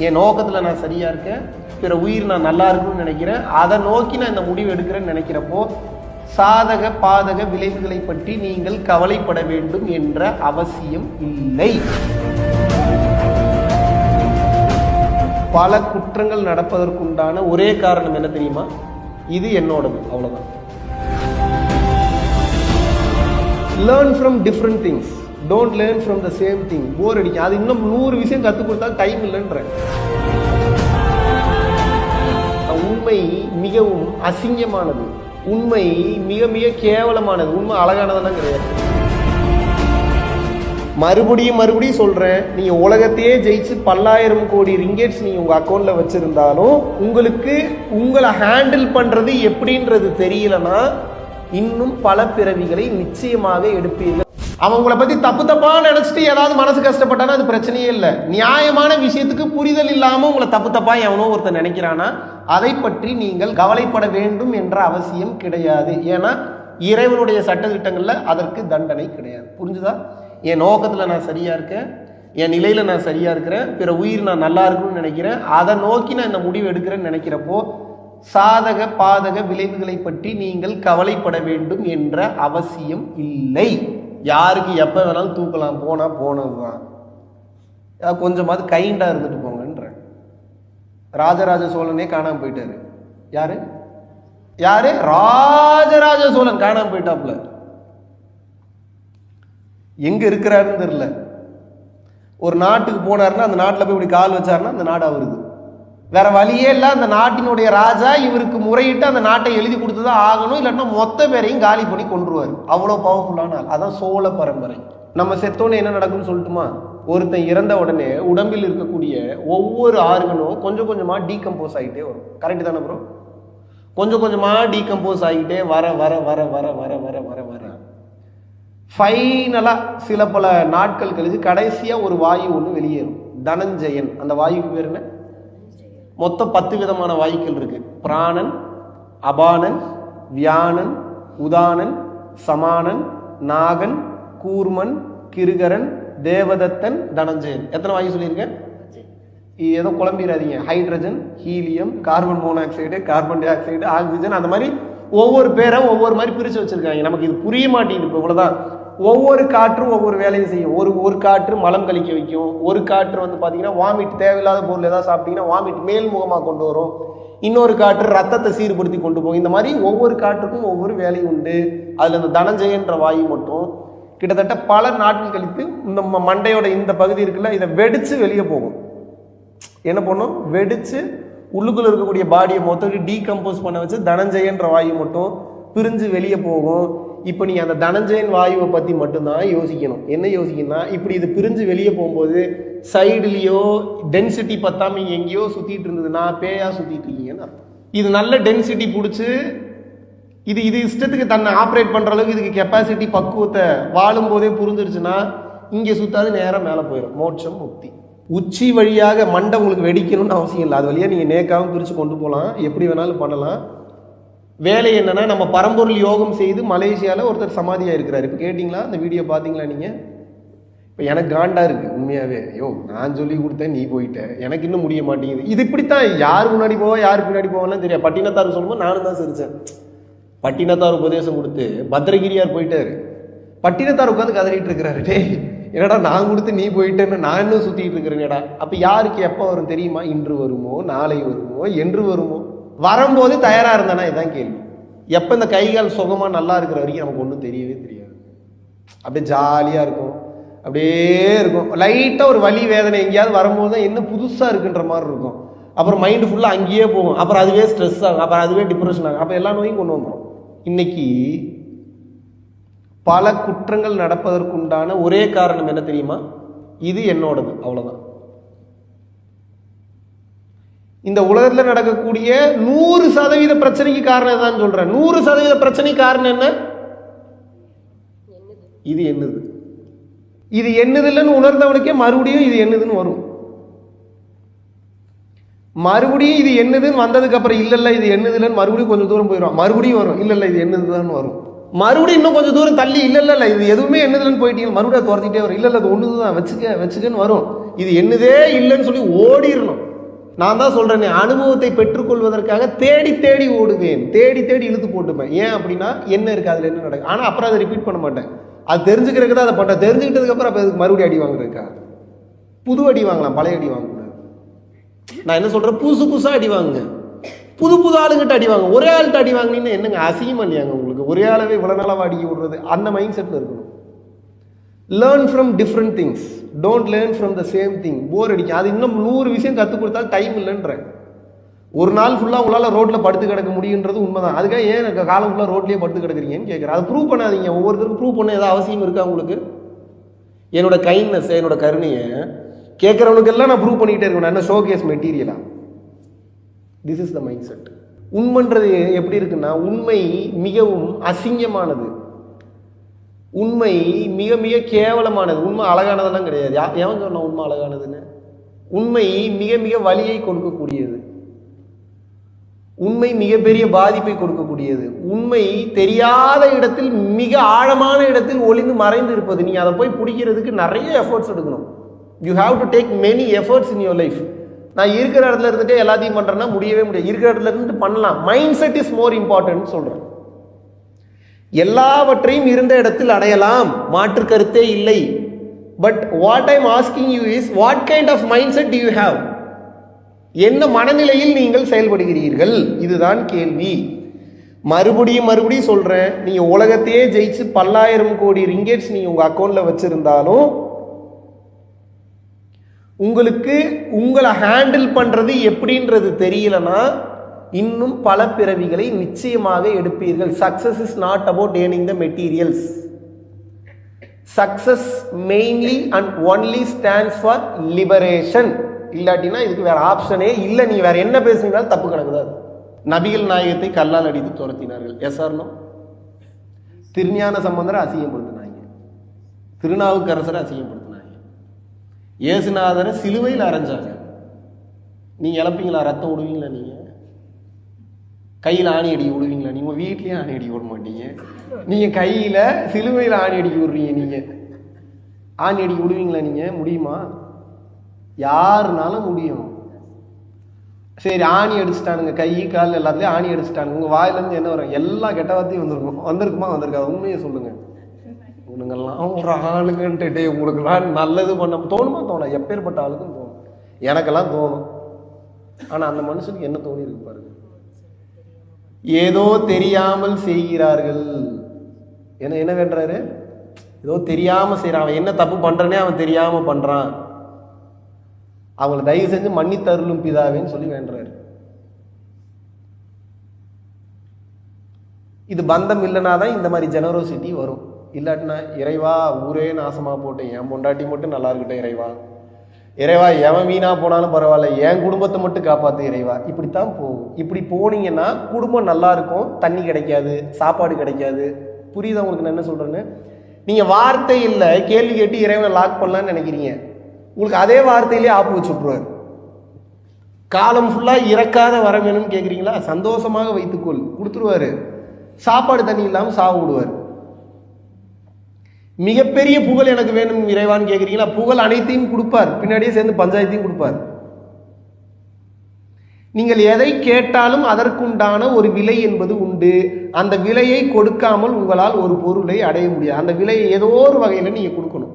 என் நோக்கத்தில் நான் சரியா இருக்கேன், பிற உயிர் நான் நல்லா இருக்குன்னு நினைக்கிறேன், அதை நோக்கி நான் இந்த முடிவு எடுக்கிறேன்னு நினைக்கிறப்போ சாதக பாதக விளைவுகளை பற்றி நீங்கள் கவலைப்பட வேண்டும் என்ற அவசியம் இல்லை. பல குற்றங்கள் நடப்பதற்குண்டான ஒரே காரணம் என்ன தெரியுமா? இது என்னோடது, அவ்வளவுதான். Learn from different things, don't learn from the same thing. Bore அடிக்கும். அது இன்னும் 100 விஷயம் கற்றுக் கொடுத்தா டைம் இல்லைன்ற. உண்மை மிகவும் அசிங்கமானது, உண்மை மிக மிக கேவலமானது, உண்மை அழகானதெல்லாம் கிடையாது. மறுபடியும் சொல்றேன், நீங்க உலகத்தையே ஜெயிச்சு 10,000 கோடி ரிங்கெட்ஸ் நீங்க உங்க அக்கௌண்ட்ல வச்சிருந்தாலும் உங்களுக்கு உங்களை ஹேண்டில் பண்றது எப்படின்றது தெரியலன்னா இன்னும் பல பிறவிகளை நிச்சயமாக எடுப்பீர்கள். அவன் உங்களை பத்தி தப்பா நினைச்சிட்டு ஏதாவது மனசு கஷ்டப்பட்டானா அது பிரச்சனையே இல்லை. நியாயமான விஷயத்துக்கு புரிதல் இல்லாம உங்களை தப்பா எவனோ ஒருத்தர் நினைக்கிறானா அதை பற்றி நீங்கள் கவலைப்பட வேண்டும் என்ற அவசியம் கிடையாது. ஏன்னா இறைவனுடைய சட்டத்திட்டங்கள்ல அதற்கு தண்டனை கிடையாது. புரிஞ்சுதா? என் நோக்கத்துல நான் சரியா இருக்கேன், என் நிலையில நான் சரியா இருக்கிறேன், பிற உயிர் நான் நல்லா இருக்குன்னு நினைக்கிறேன், அதை நோக்கி நான் இந்த முடிவு எடுக்கிறேன்னு நினைக்கிறப்போ சாதக பாதக விளைவுகளை பற்றி நீங்கள் கவலைப்பட வேண்டும் என்ற அவசியம் இல்லை. யாருக்கு எப்ப வேணாலும் தூக்கலாம், போனதுதான். கொஞ்சமாவது கைண்டா இருந்துட்டு போங்கன்ற. ராஜராஜ சோழனே காணாம போயிட்டாரு. யாரு ராஜராஜ சோழன் காணாம போயிட்டாப்ல. எங்க இருக்கிறாருன்னு தெரியல. ஒரு நாட்டுக்கு போனாருன்னா அந்த நாட்டுல போய் இப்படி கால் வச்சாருன்னா அந்த நாடு அவருது. வேற வழியே இல்ல. அந்த நாட்டினுடைய ராஜா இவருக்கு முறையிட்டு அந்த நாட்டை எழுதி கொடுத்துதான் ஆகணும், இல்லைன்னா மொத்த பேரையும் காலி பண்ணி கொண்டுருவாரு. அவ்வளவு பவர்ஃபுல்லான ஆள். அதான் சோழ பரம்பரை. நம்ம செத்தோன்னு என்ன நடக்கும்னு சொல்லட்டுமா? ஒருத்தன் இறந்த உடனே உடம்பில் இருக்கக்கூடிய ஒவ்வொரு ஆர்கனும் கொஞ்சம் கொஞ்சமா டீகம்போஸ் ஆகிட்டே வரும். கரெக்ட் தானே ப்ரோ? கொஞ்சம் கொஞ்சமா டீகம்போஸ் ஆகிட்டே வர வர வர வர வர வர வர வர ஃபைனலா சில பல நாட்கள் கழிச்சு கடைசியா ஒரு வாயு ஒண்ணு வெளியேறும். தனஞ்சயன். அந்த வாயுக்கு பேர் என்ன? மொத்தம் 10 விதமான வாயுக்கள் இருக்கு. பிராணன், அபானன், வியானன், உதானன், சமானன், நாகன், கூர்மன், கிருகரன், தேவதத்தன், தனஞ்சயன். எத்தனை வாயு சொல்லியிருக்கேன்? ஏதோ குழம்பிடாதீங்க. Hydrogen, helium, carbon monoxide, carbon dioxide, oxygen, அந்த மாதிரி ஒவ்வொரு பேரை ஒவ்வொரு மாதிரி பிரிச்சு வச்சிருக்காங்க. நமக்கு இது புரிய மாட்டேங்குது. இப்போ இவ்வளவுதான். ஒவ்வொரு காற்றும் ஒவ்வொரு வேலையை செய்யும். ஒரு காற்று மலம் கழிக்க வைக்கும். ஒரு காற்று வந்து பாத்தீங்கன்னா வாமிட், தேவையில்லாத பொருள் ஏதாவது சாப்பிட்டீங்கன்னா வாமிட் மேல்முகமா கொண்டு வரும். இன்னொரு காற்று ரத்தத்தை சீர்படுத்தி கொண்டு போகும். இந்த மாதிரி ஒவ்வொரு காற்றுக்கும் ஒவ்வொரு வேலை உண்டு. அதுல இந்த தனஞ்சயன்ற வாயு மட்டும் கிட்டத்தட்ட பல நாட்கள் கழித்து நம்ம மண்டையோட இந்த பகுதி இருக்குல்ல, இதை வெடிச்சு வெளியே போகும். என்ன பண்ணும்? வெடிச்சு உள்ளுக்குள்ள இருக்கக்கூடிய பாடியை மொத்தம் டீகம்போஸ் பண்ண வச்சு தனஞ்சயன்ற வாயு மட்டும் பிரிஞ்சு வெளியே போகும். இப்போ நீ அந்த தனஞ்சயன் வாயுவை பத்தி மட்டும்தான் யோசிக்கணும். என்ன யோசிக்கணும்னா, இப்படி இது பிரிஞ்சு வெளியே போகும்போது சைடுலயோ டென்சிட்டி பத்தாம எங்கேயோ சுத்திட்டு இருந்ததுன்னா பேயா சுத்திட்டு இருக்கீங்கன்னு அர்த்தம். இது நல்ல டென்சிட்டி பிடிச்சி இது இஷ்டத்துக்கு தன்னை ஆப்ரேட் பண்ற அளவுக்கு இதுக்கு கெப்பாசிட்டி பக்குவத்தை வாழும் போதே புரிஞ்சிருச்சுன்னா இங்கே சுத்தாது நேரம் மேலே போயிடும். மோட்சம், முக்தி. உச்சி வழியாக மண்டை உங்களுக்கு வெடிக்கணும்னு அவசியம் இல்லை. அது வழியா நீங்க நேக்காவும் பிரிச்சு கொண்டு போகலாம், எப்படி வேணாலும் பண்ணலாம். வேலை என்னன்னா, நம்ம பரம்பொருள் யோகம் செய்து மலேசியாவில் ஒருத்தர் சமாதியா இருக்கிறாரு. இப்போ கேட்டிங்களா? அந்த வீடியோ பார்த்தீங்களா நீங்க? இப்போ எனக்கு காண்டா இருக்கு உண்மையாவே. ஐயோ, நான் சொல்லி கொடுத்தேன், நீ போயிட்ட, எனக்கு இன்னும் முடிய மாட்டேங்குது. இது இப்படித்தான். யார் முன்னாடி போவா யாரு பின்னாடி போவான்னு தெரியாது. பட்டினத்தார் சொல்லும்போது நானும் தான் சிரிச்சேன். பட்டினத்தார் உபதேசம் கொடுத்து பத்திரகிரியார் போயிட்டாரு. பட்டினத்தார் உட்காந்து கதறிட்டு இருக்கிறாரு. டே என்னடா நான் கொடுத்து நீ போயிட்டேன்னு நான் இன்னும் சுத்திட்டு இருக்கிறேன்டா. அப்ப யாருக்கு எப்ப வரும் தெரியுமா? இன்று வருமோ, நாளை வருமோ, என்று வருமோ? வரும்போது தயாரா இருந்தானா? இதுதான் கேள்வி. எப்ப இந்த கைகால் சுகமா நல்லா இருக்கிற வரைக்கும் நமக்கு ஒன்றும் தெரியவே தெரியாது. அப்படியே ஜாலியா இருக்கும், அப்படியே இருக்கும். லைட்டா ஒரு வலி வேதனை எங்கேயாவது வரும்போது தான் என்ன புதுசா இருக்குன்ற மாதிரி இருக்கும். அப்புறம் மைண்ட் ஃபுல்லா அங்கேயே போகும். அப்புறம் அதுவே ஸ்ட்ரெஸ் ஆகும், அப்புறம் அதுவே டிப்ரெஷன் ஆகும். அப்ப எல்லா நோயும் கொண்டு வந்துடும். இன்னைக்கு பல குற்றங்கள் நடப்பதற்குண்டான ஒரே காரணம் என்ன தெரியுமா? இது என்னோடது, அவ்வளவுதான். இந்த உலகத்துல நடக்கக்கூடிய 100% பிரச்சனைக்கு காரணம் தான் சொல்றேன். 100% பிரச்சனை காரணம் என்ன? இது என்னது, இது என்னதுன்னு உணர்ந்தவனுக்கே மறுபடியும் இது என்னதுன்னு வரும். மறுபடியும் இது என்னதுன்னு வந்ததுக்கு அப்புறம் இல்ல இது என்னதுன்னு மறுபடியும் கொஞ்சம் தூரம் போயிடும். மறுபடியும் வரும், இல்ல இது என்னதுதான் வரும். மறுபடியும் இன்னும் கொஞ்சம் தூரம் தள்ளி இல்ல இது எதுவுமே என்னதுன்னு போயிட்டீங்க, மறுபடியும் துரத்திட்டே வரும். இல்ல அது ஒண்ணுதான், வச்சுக்கன்னு வரும். இது என்னதே இல்லைன்னு சொல்லி ஓடிடணும். நான் தான் சொல்றேனே, அனுபவத்தை பெற்றுக்கொள்வதற்காக தேடி தேடி ஓடுவேன், தேடி தேடி இழுத்து போட்டுப்பேன். ஏன் அப்படின்னா என்ன இருக்கு, அதுல என்ன நடக்கும். ஆனா அப்புறம் அதை ரிப்பீட் பண்ண மாட்டேன். அது தெரிஞ்சுக்கிறதுக்கு தான் அதை பண்றேன். தெரிஞ்சுக்கிட்டதுக்கு அப்புறம் அப்ப அதுக்கு மறுபடியும் அடி வாங்குறதுக்கா? புது அடி வாங்கலாம், பழைய அடி வாங்கக்கூடாது. நான் என்ன சொல்றேன், புதுசு புதுசா அடி வாங்குங்க, புது புது ஆளுங்கிட்ட அடி வாங்க. ஒரே ஆள்கிட்ட அடி வாங்கினீங்கன்னா என்னங்க அசிங்கமா இல்லையாங்க உங்களுக்கு? ஒரே ஆளவே இவ்வளவு நாளாக அடி விடுறது, அந்த மைண்ட் செட்ல இருக்கணும். Learn from different things, don't learn from the same thing. Bore அடிக்கும். அது இன்னும் 100 விஷயம் கற்றுக் கொடுத்தாலும் டைம் இல்லைன்றேன். ஒரு நாள் ஃபுல்லாக உங்களால் ரோட்டில் படுத்து கிடக்க முடியுன்றது உண்மைதான். அதுக்காக ஏன் எனக்கு காலம் ஃபுல்லாக ரோட்லேயே படுத்து கிடக்குறீங்கன்னு கேட்குறேன். அது ப்ரூவ் பண்ணாதீங்க. ஒவ்வொருத்தருக்கும் ப்ரூவ் பண்ண ஏதாவது அவசியம் இருக்கா உங்களுக்கு? என்னோட கைண்ட்னஸ், என்னோட கருணையை கேட்குறவனுக்கு எல்லாம் நான் ப்ரூவ் பண்ணிக்கிட்டே இருக்கணும். என்ன ஷோகேஸ் மெட்டீரியலா? This is the mindset. உண்மைன்றது எப்படி இருக்குன்னா, உண்மை மிகவும் அசிங்கமானது, உண்மை மிக மிக கேவலமானது. உண்மை அழகானதெல்லாம் கிடையாது. எவன் சொன்ன உண்மை அழகானதுன்னு? உண்மை மிக மிக வலியை கொடுக்கக்கூடியது, உண்மை மிகப்பெரிய பாதிப்பை கொடுக்கக்கூடியது, உண்மை தெரியாத இடத்தில் மிக ஆழமான இடத்தில் ஒளிந்து மறைந்து இருப்பது. நீங்க அதை போய் பிடிக்கிறதுக்கு நிறைய எஃபர்ட்ஸ் எடுக்கணும். You have to take many efforts in your life. நான் இருக்கிற இடத்துல இருந்துட்டே எல்லாத்தையும் பண்றேன்னா முடியவே முடியாது. இருக்கிற இடத்துல இருந்து பண்ணலாம். Mindset is more important சொல்றேன். எல்லாவற்றையும் இருந்த இடத்தில் அடையலாம், மாற்று கருத்தே இல்லை. But what I am asking you is, what kind of mindset do you have? என்ன மனநிலையில் நீங்கள் செயல்படுகிறீர்கள்? இதுதான் கேள்வி. மறுபடியும் மறுபடியும் சொல்றேன், நீங்க உலகத்தையே ஜெயிச்சு 10,000 கோடி ரிங்கெட்ஸ் நீங்க உங்க அக்கௌண்ட்ல வச்சிருந்தாலும் உங்களுக்கு உங்களை ஹேண்டில் பண்றது எப்படின்றது தெரியலனா இன்னும் பல பிறவிகளை நிச்சயமாக எடுப்பீர்கள். Success is not about earning the materials. Success mainly and only stands for liberation. இல்லாட்டினா இதுக்கு வேற ஆப்ஷனே இல்லை. நீ வேற என்ன பேசுனீங்கனாலும் தப்பு கணக்குதான். நபிகள் நாயகத்தை கல்லால் அடித்து துரத்தினார்கள். Yes or no? திருஞான சம்பந்தரை அசிங்கப்படுத்தினாங்க, திருநாவுக்கரசரை அசிங்கப்படுத்தினாங்க, இயேசுநாதரை சிலுவையில் அரைஞ்சாங்க. நீங்க இழப்பீங்களா? ரத்தம் விடுவீங்களா? நீங்க கையில் ஆணி அடிக்க விடுவீங்களா? நீங்க வீட்லயே ஆணி அடிக்க விட மாட்டீங்க. நீங்க கையில சிலுவையில் ஆணி அடிக்க விடுறீங்க. நீங்க ஆணி அடிக்க விடுவீங்களா? நீங்க முடியுமா? யாருனாலும் முடியும். சரி, ஆணி அடிச்சுட்டானுங்க, கை கால் எல்லாத்துலயும் ஆணி அடிச்சுட்டானுங்க. உங்க வாயில இருந்து என்ன வரும்? எல்லா கெட்ட வார்த்தையும் வந்திருக்கும். வந்திருக்குமா? வந்திருக்காது? உண்மையை சொல்லுங்க. உனங்கெல்லாம் ஒரு ஆளுங்கன்ட்டு உங்களுக்குலாம் நல்லது பண்ண தோணுமா? தோணும். எப்பேற்பட்ட ஆளுக்கும் தோணும். எனக்கெல்லாம் தோணும். ஆனா அந்த மனுஷனுக்கு என்ன தோணி இருக்கு பாருங்க. ஏதோ தெரியாமல் செய்கிறார்கள். என்ன வேண்டாரு? ஏதோ தெரியாம செய்யறான். அவன் என்ன தப்பு பண்றனே அவன் தெரியாம பண்றான். அவங்களை தயவு செஞ்சு மன்னித்தருளும் பிதாவேன்னு சொல்லி வேண்டாரு. இது பந்தம் இல்லைனாதான் இந்த மாதிரி ஜெனரோசிட்டி வரும். இல்லாட்டினா இறைவா ஊரே நாசமா போட்டு என் பொண்டாட்டி மட்டும் நல்லா இருக்கட்டும் இறைவா, இறைவா எவன் வீணா போனாலும் பரவாயில்ல, என் குடும்பத்தை மட்டும் காப்பாத்து இறைவா. இப்படித்தான் போகும். இப்படி போனீங்கன்னா குடும்பம் நல்லா இருக்கும், தண்ணி கிடைக்காது, சாப்பாடு கிடைக்காது. புரியுதா உங்களுக்கு நான் என்ன சொல்றேன்னு? நீங்க வார்த்தை இல்லை கேள்வி கேட்டு இறைவனை லாக் பண்ணலான்னு நினைக்கிறீங்க. உங்களுக்கு அதே வார்த்தையிலேயே ஆப்பு வச்சு விட்டுருவாரு. காலம் ஃபுல்லா இறக்காத வர வேணும்னு கேட்குறீங்களா? சந்தோஷமாக வைத்துக்கொள், கொடுத்துருவாரு. சாப்பாடு தண்ணி இல்லாமல் சாவு விடுவார். மிகப்பெரிய புகழ் எனக்கு வேணும் இறைவான்னு கேட்குறீங்களா? புகழ் அனைத்தையும் கொடுப்பார், பின்னாடியே சேர்ந்து பஞ்சாயத்தையும் கொடுப்பார். நீங்கள் எதை கேட்டாலும் அதற்குண்டான ஒரு விலை என்பது உண்டு. அந்த விலையை கொடுக்காமல் உங்களால் ஒரு பொருளை அடைய முடியாது. அந்த விலையை ஏதோ ஒரு வகையில் நீங்க கொடுக்கணும்.